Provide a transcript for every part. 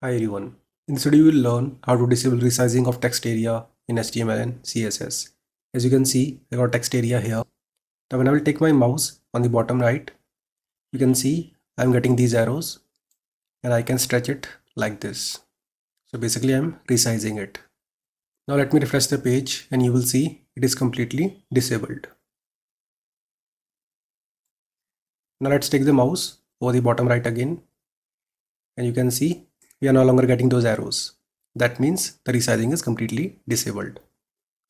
Hi everyone. In this video we will learn how to disable resizing of text area in HTML and CSS. As you can see, I got text area here. Now when I will take my mouse on the bottom right, you can see I'm getting these arrows and I can stretch it like this. So basically I'm resizing it. Now let me refresh the page and you will see it is completely disabled. Now let's take the mouse over the bottom right again and you can see we are no longer getting those arrows. That means the resizing is completely disabled.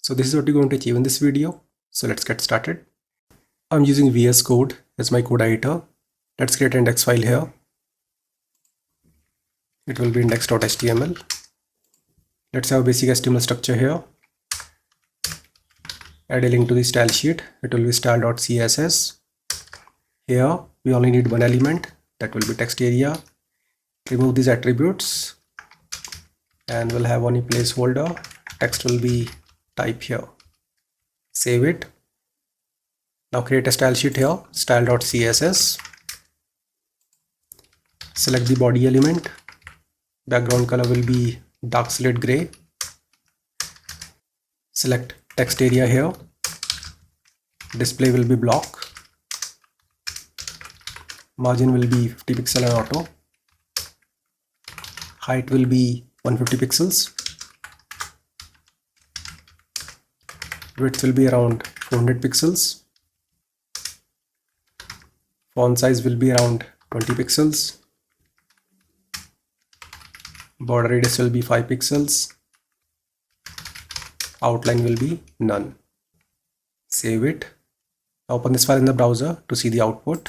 So this is what you're going to achieve in this video. So let's get started. I'm using VS Code as my code editor. Let's create an index file here. It will be index.html. Let's have a basic HTML structure here. Add a link to the style sheet. It will be style.css. Here we only need one element, that will be text area. Remove these attributes and we'll have only placeholder. Text will be type here. Save it. Now create a style sheet here, style.css. Select the body element. Background color will be dark slate gray. Select text area here. Display will be block. Margin will be 50 pixel and auto. Height will be 150 pixels. Width will be around 400 pixels. Font size will be around 20 pixels. Border radius will be 5 pixels. Outline will be none. Save it. Now open this file in the browser to see the output.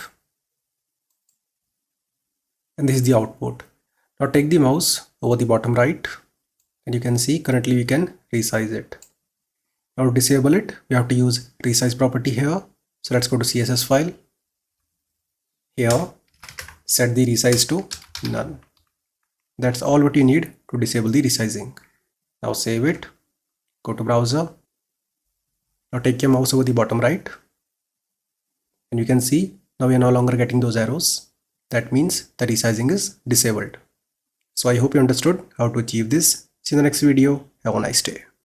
And this is the output. Now take the mouse over the bottom right and you can see currently we can resize it. Now to disable it, we have to use resize property here. So let's go to CSS file. Here, set the resize to none. That's all what you need to disable the resizing. Now save it, go to browser. Now take your mouse over the bottom right and you can see now we are no longer getting those arrows. That means the resizing is disabled. So I hope you understood how to achieve this. See you in the next video. Have a nice day.